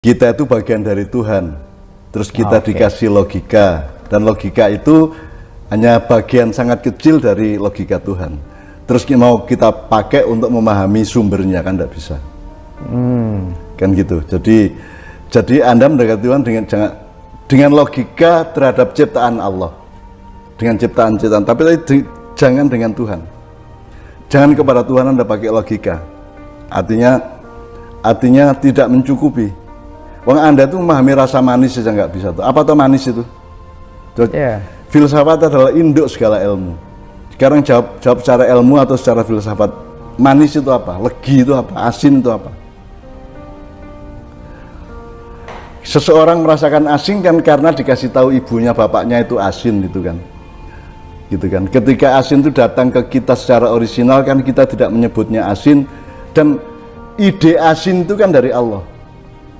Kita itu bagian dari Tuhan, terus kita dikasih logika, dan logika itu hanya bagian sangat kecil dari logika Tuhan. Terus mau kita pakai untuk memahami sumbernya, kan tidak bisa. Kan gitu. Jadi Anda mendekati Tuhan dengan logika terhadap ciptaan Allah, dengan ciptaan-ciptaan. Tapi jangan dengan Tuhan. Jangan kepada Tuhan Anda pakai logika. Artinya tidak mencukupi. Wong Anda tuh memahami rasa manis saja nggak bisa tuh. Apa tuh manis itu? Filsafat adalah induk segala ilmu. Sekarang jawab secara ilmu atau secara filsafat. Manis itu apa? Legi itu apa? Asin itu apa? Seseorang merasakan asin kan karena dikasih tahu ibunya, bapaknya itu asin gitu kan. Gitu kan. Ketika asin itu datang ke kita secara orisinal kan kita tidak menyebutnya asin, dan ide asin itu kan dari Allah.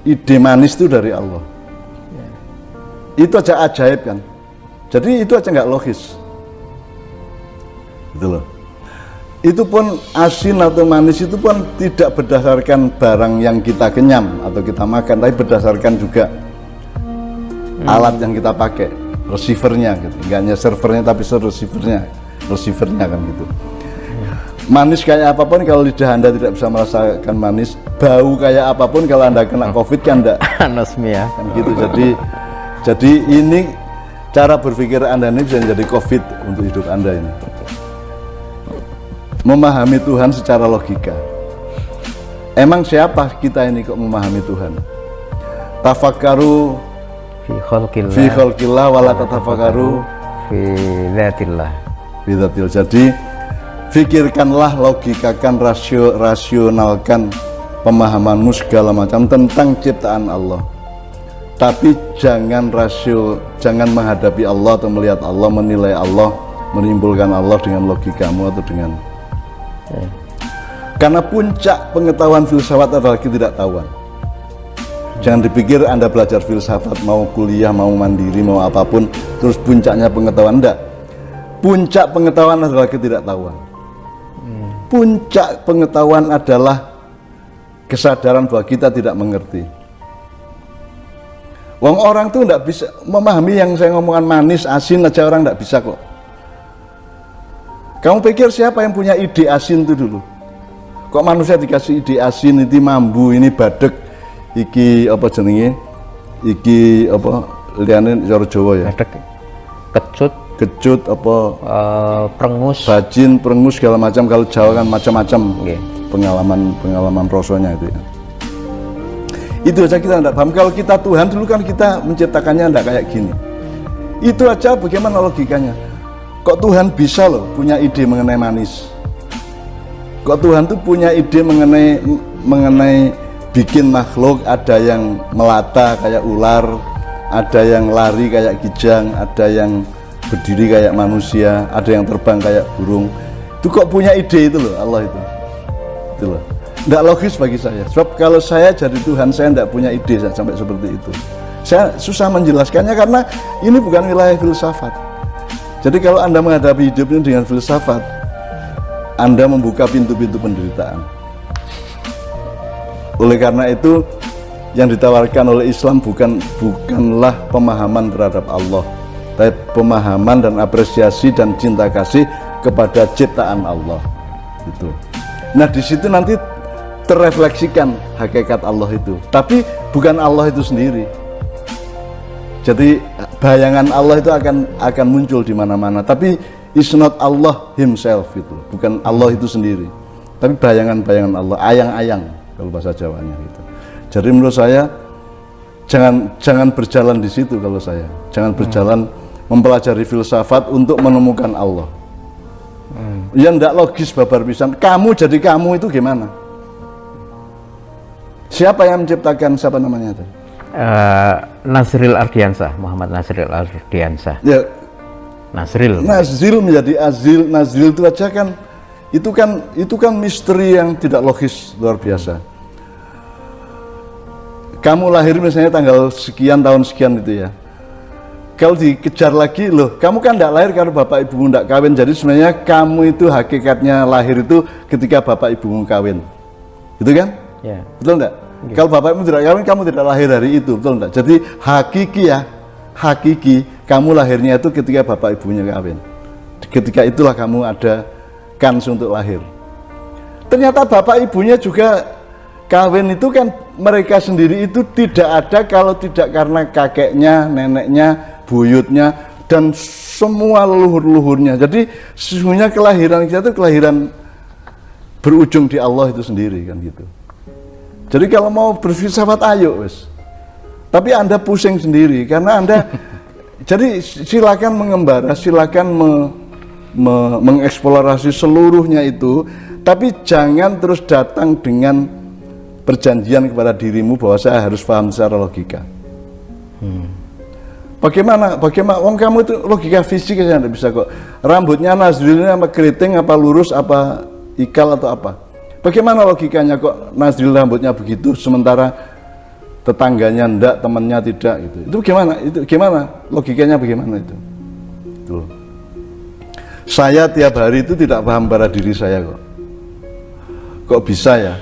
Ide manis itu dari Allah. Itu aja ajaib kan. Jadi itu aja nggak logis. Gitu loh. Itu pun asin atau manis itu pun tidak berdasarkan barang yang kita kenyam atau kita makan, tapi berdasarkan juga alat yang kita pakai, receivernya gitu. Nggak hanya servernya tapi receivernya kan gitu. Manis kayak apapun kalau lidah Anda tidak bisa merasakan manis, bau kayak apapun kalau Anda kena COVID kan enggak anosmia kan gitu. Jadi ini cara berpikir Anda ini bisa menjadi COVID untuk hidup Anda ini. Memahami Tuhan secara logika. Emang siapa kita ini kok memahami Tuhan? Tafakkaru fi khalqillah wala tatafakkaru fi dzatillah. Jadi pikirkanlah, logikakan, rasionalkan pemahamanmu segala macam tentang ciptaan Allah. Tapi jangan menghadapi Allah atau melihat Allah, menilai Allah, menimbulkan Allah dengan logikamu atau dengan karena puncak pengetahuan filsafat adalah ketidaktahuan. Jangan dipikir Anda belajar filsafat, mau kuliah, mau mandiri, mau apapun, terus puncaknya pengetahuan. Enggak. Puncak pengetahuan adalah ketidaktahuan. Puncak pengetahuan adalah kesadaran bahwa kita tidak mengerti. Wong orang tuh tidak bisa memahami yang saya ngomongkan manis, asin aja orang tidak bisa kok. Kamu pikir siapa yang punya ide asin itu dulu? Kok manusia dikasih ide asin, ini mambu, ini badek, iki apa jenenge? Iki apa liane cara Jawa ya? Badek, kecut apa prengus, bajin, prengus segala macam. Kalau Jawa kan macam-macam pengalaman rosonya itu ya. Itu aja kita tidak paham. Kalau kita Tuhan dulu kan kita menciptakannya tidak kayak gini. Itu aja bagaimana logikanya? Kok Tuhan bisa loh punya ide mengenai manis? Kok Tuhan tuh punya ide mengenai bikin makhluk, ada yang melata kayak ular, ada yang lari kayak kijang, ada yang berdiri kayak manusia, ada yang terbang kayak burung. Itu kok punya ide itu loh Allah itu. Itu loh. Tidak logis bagi saya. Sebab kalau saya jadi Tuhan, saya tidak punya ide sampai seperti itu. Saya susah menjelaskannya karena ini bukan wilayah filsafat. Jadi kalau Anda menghadapi hidup ini dengan filsafat, Anda membuka pintu-pintu penderitaan. Oleh karena itu, yang ditawarkan oleh Islam bukanlah pemahaman terhadap Allah, tapi pemahaman dan apresiasi dan cinta kasih kepada ciptaan Allah. Gitu. Nah di situ nanti terrefleksikan hakikat Allah itu, tapi bukan Allah itu sendiri. Jadi bayangan Allah itu akan muncul di mana-mana, tapi it's not Allah himself itu, bukan Allah itu sendiri, tapi bayangan-bayangan Allah, ayang-ayang kalau bahasa Jawanya gitu. Jadi menurut saya jangan berjalan di situ. Kalau saya jangan berjalan mempelajari filsafat untuk menemukan Allah. Ya ndak logis babar pisan. Kamu jadi kamu itu gimana? Siapa yang menciptakan, siapa namanya itu? Nazril Ardiansah, Muhammad Nazril Ardiansah. Ya, Nazril menjadi Azil, Nazril itu aja kan itu kan misteri yang tidak logis, luar biasa. Kamu lahir misalnya tanggal sekian, tahun sekian itu ya. Kalau dikejar lagi, loh kamu kan tidak lahir karena bapak ibumu tidak kawin. Jadi sebenarnya kamu itu hakikatnya lahir itu ketika bapak ibumu kawin, gitu kan? Ya. Betul enggak? Kalau bapakmu tidak kawin, kamu tidak lahir dari itu, betul enggak? Jadi hakiki kamu lahirnya itu ketika bapak ibunya kawin. Ketika itulah kamu ada kans untuk lahir. Ternyata bapak ibunya juga kawin, itu kan mereka sendiri itu tidak ada kalau tidak karena kakeknya, neneknya, buyutnya, dan semua leluhur-leluhurnya. Jadi sesungguhnya kelahiran kita itu kelahiran berujung di Allah itu sendiri kan gitu. Jadi kalau mau berfilsafat ayo wes. Tapi Anda pusing sendiri karena Anda jadi silakan mengembara, silakan mengeksplorasi seluruhnya itu, tapi jangan terus datang dengan perjanjian kepada dirimu bahwa saya harus paham secara logika. Bagaimana? Wong kamu itu logika fisik saja tidak bisa kok. Rambutnya Nazrilnya apa keriting, apa lurus, apa ikal atau apa? Bagaimana logikanya kok Nazril rambutnya begitu, sementara tetangganya enggak, temannya tidak gitu. Itu gimana? Itu gimana? Logikanya bagaimana itu? Tuh. Saya tiap hari itu tidak paham pada diri saya kok. Kok bisa ya?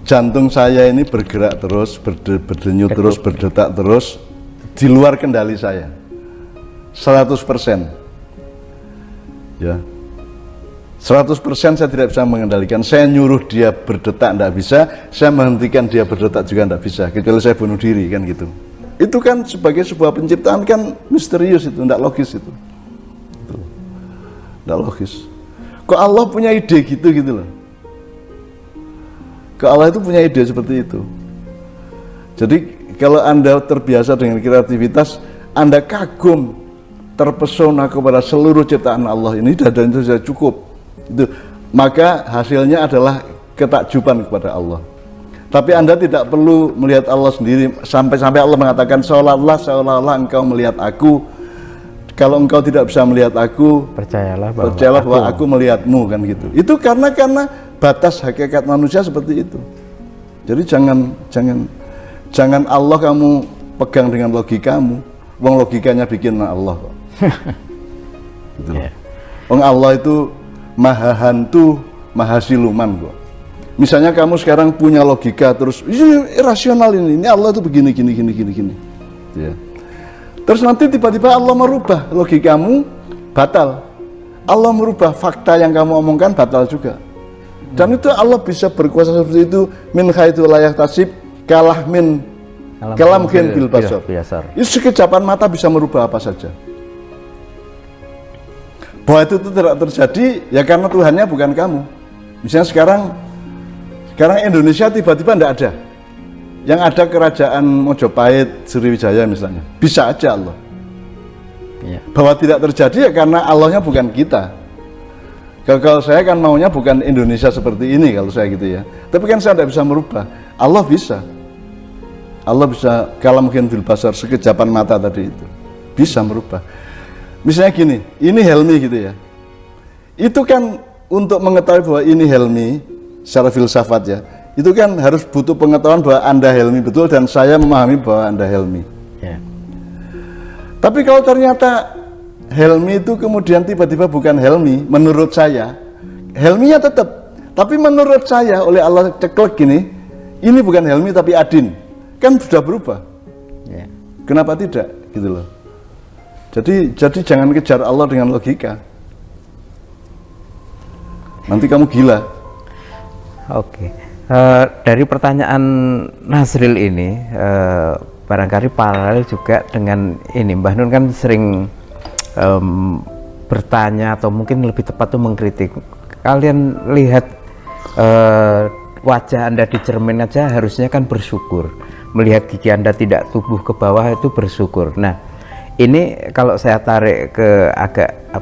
Jantung saya ini bergerak terus, berdenyut terus, berdetak terus, di luar kendali saya. 100%. Ya. 100% saya tidak bisa mengendalikan. Saya nyuruh dia berdetak tidak bisa, saya menghentikan dia berdetak juga tidak bisa, kecuali saya bunuh diri kan gitu. Itu kan sebagai sebuah penciptaan kan misterius itu, tidak logis itu. Tidak logis. Kok Allah punya ide gitu loh. Kok Allah itu punya ide seperti itu. Jadi kalau Anda terbiasa dengan kreativitas, Anda kagum, terpesona kepada seluruh ciptaan Allah ini, dan itu sudah cukup. Itu, maka hasilnya adalah ketakjuban kepada Allah. Tapi Anda tidak perlu melihat Allah sendiri sampai Allah mengatakan seolah-olah engkau melihat aku. Kalau engkau tidak bisa melihat aku, percayalah bahwa aku melihatmu kan gitu. Itu karena batas hakikat manusia seperti itu. Jadi jangan Allah kamu pegang dengan logikamu. Wong logikanya bikin Allah kok. Gitu. Wong Allah itu maha hantu, maha siluman kok. Misalnya kamu sekarang punya logika terus irasional ini Allah itu begini. Ya. Terus nanti tiba-tiba Allah merubah logikamu, batal. Allah merubah fakta yang kamu omongkan, batal juga. Dan itu Allah bisa berkuasa seperti itu, min haitsu la yahtasib, kalamhin bil basar. Itu sekejapan mata bisa merubah apa saja. Bahwa itu tidak terjadi ya karena Tuhannya bukan kamu. Misalnya sekarang Indonesia tiba-tiba tidak ada. Yang ada kerajaan Mojopahit, Sriwijaya misalnya. Bisa aja Allah. Ya. Bahwa tidak terjadi ya karena Allahnya bukan kita. Kalau saya kan maunya bukan Indonesia seperti ini kalau saya gitu ya. Tapi kan saya tidak bisa merubah. Allah bisa. Allah bisa kalamhin bil basar, sekejapan mata tadi itu. Bisa merubah. Misalnya gini, ini Helmi gitu ya. Itu kan untuk mengetahui bahwa ini Helmi secara filsafat ya. Itu kan harus butuh pengetahuan bahwa Anda Helmi betul dan saya memahami bahwa Anda Helmi. Ya. Tapi kalau ternyata Helmi itu kemudian tiba-tiba bukan Helmi, menurut saya, Helminya tetap. Tapi menurut saya oleh Allah ceklek gini, ini bukan Helmi tapi Adin. Kan sudah berubah. Ya. Kenapa tidak? Gitu loh. Jadi jangan kejar Allah dengan logika. Nanti kamu gila. Oke. Dari pertanyaan Nazril ini, barangkali paralel juga dengan ini. Mbah Nun kan sering bertanya atau mungkin lebih tepat tuh mengkritik. Kalian lihat wajah Anda di cermin aja harusnya kan bersyukur. Melihat gigi Anda tidak tumbuh ke bawah itu bersyukur. Nah, ini kalau saya tarik ke agak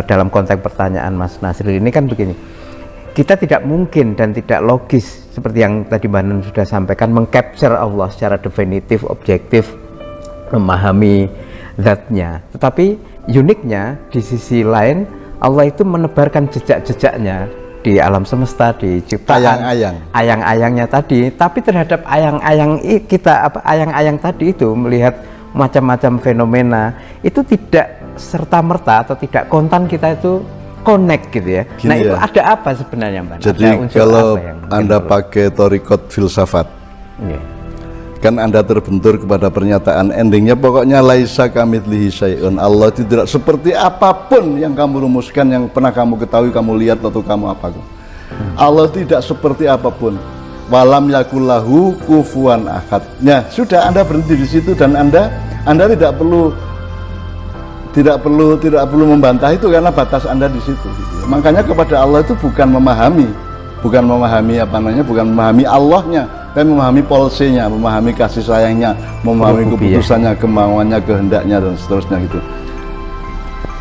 dalam konteks pertanyaan Mas Nazril ini kan begini. Kita tidak mungkin dan tidak logis seperti yang tadi Mbak Nun sudah sampaikan mengcapture Allah secara definitif, objektif, memahami zatnya. Tetapi uniknya di sisi lain Allah itu menebarkan jejak-jejaknya di alam semesta, di ciptaan, ayang-ayangnya tadi. Tapi terhadap ayang-ayang tadi itu melihat macam-macam fenomena itu tidak serta-merta atau tidak kontan kita itu connect gitu ya. Gini Nah itu ya. ada apa sebenarnya Mbak? Jadi Ada unsur kalau apa yang Anda perlu? pakai torikot filsafat, Iya. kan Anda terbentur kepada pernyataan endingnya pokoknya laisa kamitslihi syai'un. Allah itu tidak seperti apapun yang kamu rumuskan, yang pernah kamu ketahui, kamu lihat atau kamu apa. Allah tidak seperti apapun. Walam yakullahu kufuwan ahad. Ya, sudah Anda berhenti di situ dan Anda tidak perlu membantah itu karena batas Anda di situ gitu. Makanya kepada Allah itu bukan memahami Allahnya, tapi memahami polisinya, memahami kasih sayangnya, memahami keputusannya, kemauannya, kehendaknya dan seterusnya gitu.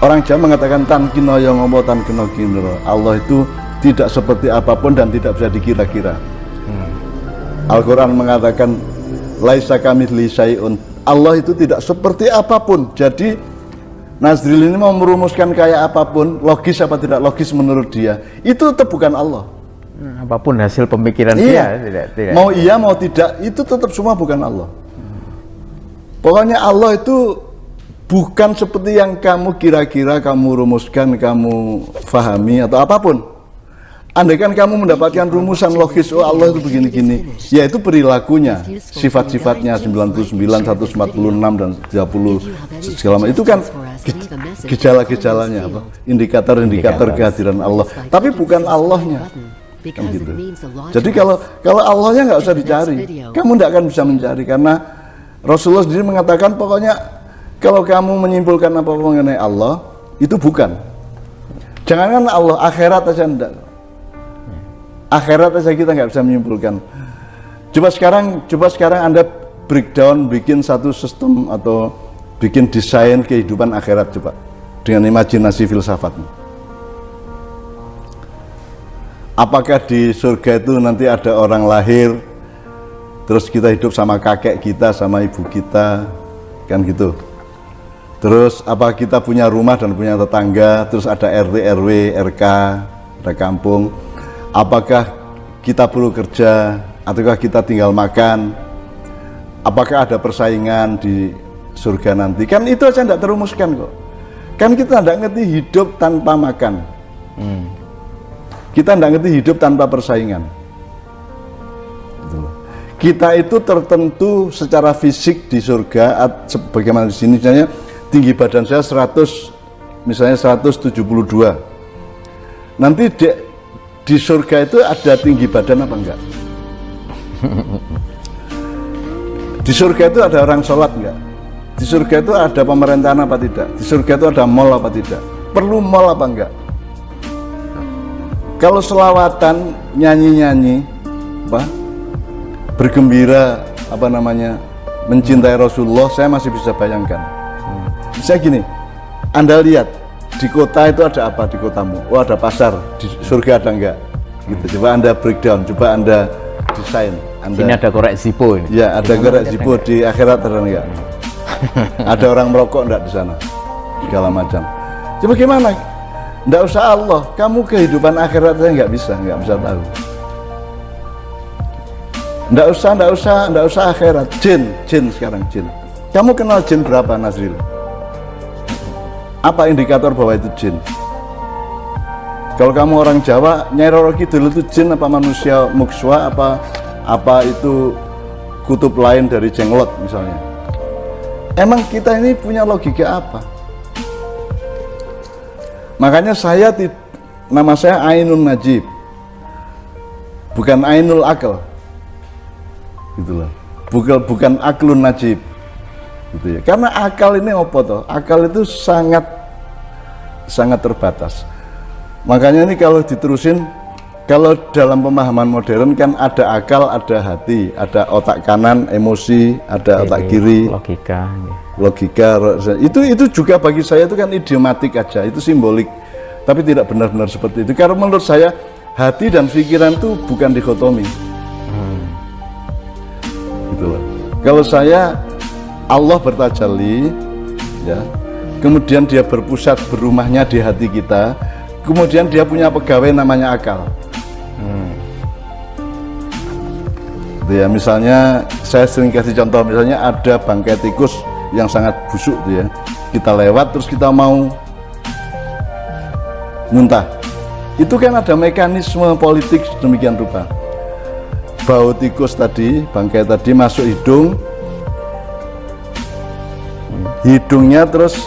Orang Jawa mengatakan tankino yang ngomong tankino kinro. Allah itu tidak seperti apapun dan tidak bisa dikira-kira. Al-Quran mengatakan laisa kamitslihi syai'un. Allah itu tidak seperti apapun. Jadi Nazril ini mau merumuskan kayak apapun, logis apa tidak logis menurut dia, itu tetap bukan Allah. Apapun hasil pemikiran Iya. dia tidak. Mau iya mau tidak, itu tetap semua bukan Allah. Pokoknya Allah itu bukan seperti yang kamu kira-kira, kamu rumuskan, kamu fahami atau apapun. Andaikan kamu mendapatkan rumusan logis, oh Allah itu begini-gini, ya itu perilakunya, sifat-sifatnya 99, 146 dan 30 segala macam. Itu kan gejala-gejalanya apa? Indikator-indikator kehadiran Allah. Tapi bukan Allahnya. Kan gitu. Jadi kalau Allahnya nggak usah dicari, kamu tidak akan bisa mencari karena Rasulullah sendiri mengatakan pokoknya kalau kamu menyimpulkan apa mengenai Allah itu bukan. Jangankan Allah, akhirat aja enggak. Akhirat aja kita nggak bisa menyimpulkan. Coba sekarang Anda breakdown, bikin satu sistem atau bikin desain kehidupan akhirat coba dengan imajinasi filsafatnya. Apakah di surga itu nanti ada orang lahir, terus kita hidup sama kakek kita, sama ibu kita, kan gitu. Terus apa kita punya rumah dan punya tetangga, terus ada RT, RW, RK, ada kampung. Apakah kita perlu kerja, ataukah kita tinggal makan? Apakah ada persaingan di surga nanti? Kan itu aja tidak terumuskan kok. Kan kita tidak ngerti hidup tanpa makan. Kita tidak ngerti hidup tanpa persaingan. Kita itu tertentu secara fisik di surga, bagaimana di sini misalnya tinggi badan saya 172. Nanti di surga itu ada tinggi badan apa enggak? Di surga itu ada orang sholat enggak? Di surga itu ada pemerintahan apa tidak? Di surga itu ada mall apa tidak? Perlu mall apa enggak? Kalau selawatan, nyanyi-nyanyi, bergembira, mencintai Rasulullah, saya masih bisa bayangkan. Saya gini, Anda lihat di kota itu ada apa di kotamu? Oh ada pasar, di surga ada enggak? Gitu. Coba Anda breakdown, coba Anda desain. Ini ada korek Zippo ini. Ya ada korek Zippo di akhirat ada enggak? Ada orang merokok enggak di sana? Segala macam. Coba gimana? Enggak usah Allah, kamu kehidupan akhirat saya enggak bisa tahu. Enggak usah akhirat. Jin sekarang jin. Kamu kenal jin berapa Nazril? Apa indikator bahwa itu jin? Kalau kamu orang Jawa, Nyai Roro Kidul itu jin apa manusia mukswa apa itu kutub lain dari jenglot misalnya? Emang kita ini punya logika apa? Makanya nama saya Ainun Najib, bukan Ainul Akal, gitu loh. Bukan Aklun Najib. Gitu ya. Karena akal ini apa toh? Akal itu sangat terbatas. Makanya ini kalau diterusin, kalau dalam pemahaman modern kan ada akal, ada hati, ada otak kanan, emosi, ada otak kiri, logika. Itu juga bagi saya itu kan idiomatik aja, itu simbolik, tapi tidak benar-benar seperti itu. Karena menurut saya hati dan pikiran itu bukan dikotomi. Gitu loh. Kalau saya Allah bertajalli, ya, kemudian dia berpusat berumahnya di hati kita, kemudian dia punya pegawai namanya akal. Gitu ya, misalnya saya sering kasih contoh, misalnya ada bangkai tikus yang sangat busuk, gitu ya. Kita lewat terus kita mau muntah. Itu kan ada mekanisme politik demikian rupa. Bau tikus tadi, bangkai tadi masuk hidung, hidungnya terus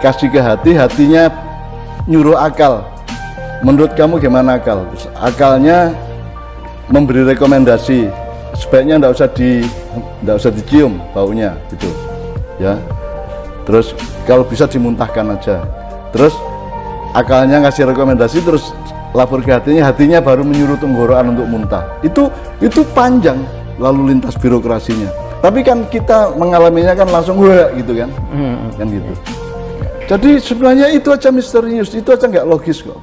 kasih ke hati, hatinya nyuruh akal. Menurut kamu gimana akal? Terus akalnya memberi rekomendasi, sebaiknya nggak usah dicium baunya, gitu, ya. Terus kalau bisa dimuntahkan aja. Terus akalnya ngasih rekomendasi, terus lapor ke hatinya, hatinya baru menyuruh tenggorokan untuk muntah. Itu panjang lalu lintas birokrasinya. Tapi kan kita mengalaminya kan langsung wah gitu kan, kan gitu. Jadi sebenarnya itu aja misterius, itu aja nggak logis kok.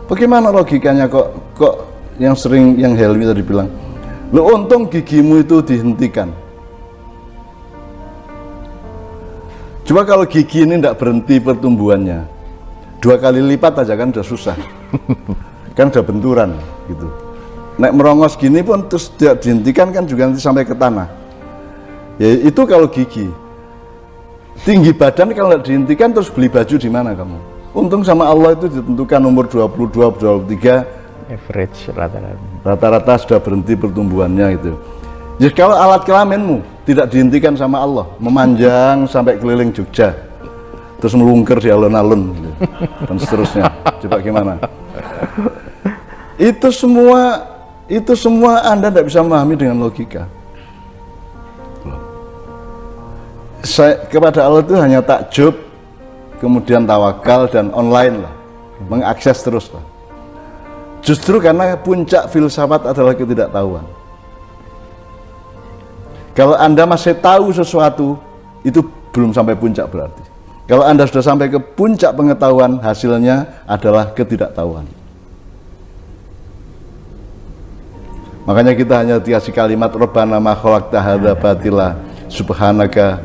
Bagaimana logikanya kok yang sering yang Helmi tadi bilang, lo untung gigimu itu dihentikan. Coba kalau gigi ini tidak berhenti pertumbuhannya, 2 kali lipat aja kan udah susah, kan udah benturan gitu. Nek merongos gini pun terus tidak dihentikan kan juga nanti sampai ke tanah. Ya itu kalau gigi. Tinggi badan kalau tidak dihentikan terus beli baju di mana kamu? Untung sama Allah itu ditentukan umur 22, 23. Average rata-rata. Rata-rata sudah berhenti pertumbuhannya itu. Jadi kalau alat kelaminmu tidak dihentikan sama Allah, memanjang sampai keliling Jogja, terus melungker di alun-alun gitu, dan seterusnya. Coba gimana? Itu semua Anda tidak bisa memahami dengan logika. Kepada Allah itu hanya takjub, kemudian tawakal dan online lah, mengakses terus lah. Justru karena puncak filsafat adalah ketidaktahuan. Kalau Anda masih tahu sesuatu, itu belum sampai puncak berarti. Kalau Anda sudah sampai ke puncak pengetahuan, hasilnya adalah ketidaktahuan. Makanya kita hanya dikasih kalimat Rabbana ma khalaqta hadza batila subhanaka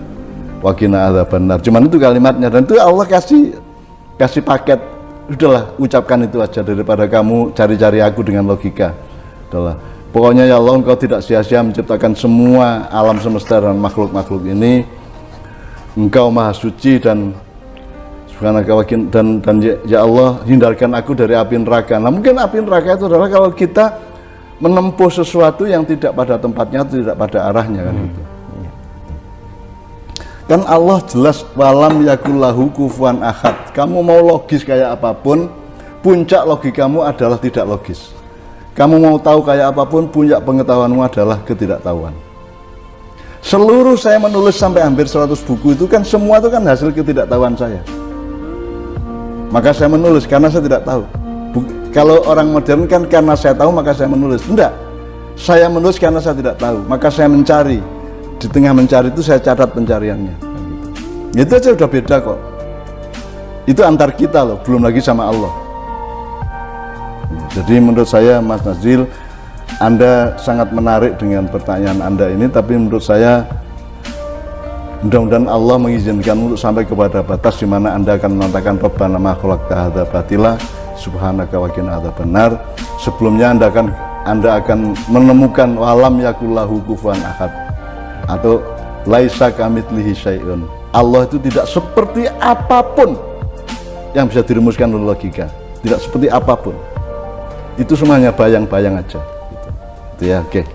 wa qina adzabannar. Cuman itu kalimatnya, dan itu Allah kasih paket. Udahlah, ucapkan itu aja daripada kamu cari-cari aku dengan logika. Udahlah. Pokoknya ya Allah, Engkau tidak sia-sia menciptakan semua alam semesta dan makhluk-makhluk ini. Engkau maha suci dan dan ya Allah, hindarkan aku dari api neraka. Nah mungkin api neraka itu adalah kalau kita menempuh sesuatu yang tidak pada tempatnya, tidak pada arahnya kan gitu. Kan Allah jelas walam yakullahu kufuwan ahad. Kamu mau logis kayak apapun, puncak logikamu adalah tidak logis. Kamu mau tahu kayak apapun, puncak pengetahuanmu adalah ketidaktahuan. Seluruh saya menulis sampai hampir 100 buku itu kan semua itu kan hasil ketidaktahuan saya. Maka saya menulis karena saya tidak tahu. Kalau orang modern kan karena saya tahu maka saya menulis. Enggak, saya menulis karena saya tidak tahu, maka saya mencari. Di tengah mencari itu saya catat pencariannya. Itu aja udah beda kok. Itu antar kita loh, belum lagi sama Allah. Jadi menurut saya Mas Nazil, Anda sangat menarik dengan pertanyaan Anda ini, tapi menurut saya mudah-mudahan Allah mengizinkan untuk sampai kepada batas di mana Anda akan mengatakan Rabbana ma khalaqta hadza batila subhanaka wa qina adzabannar. Sebelumnya Anda akan menemukan walam yakullahu kufuwan ahad, atau laisa kamitslihi syai'un. Allah itu tidak seperti apapun yang bisa dirumuskan oleh logika, tidak seperti apapun. Itu semuanya bayang-bayang aja gitu. Itu ya, oke.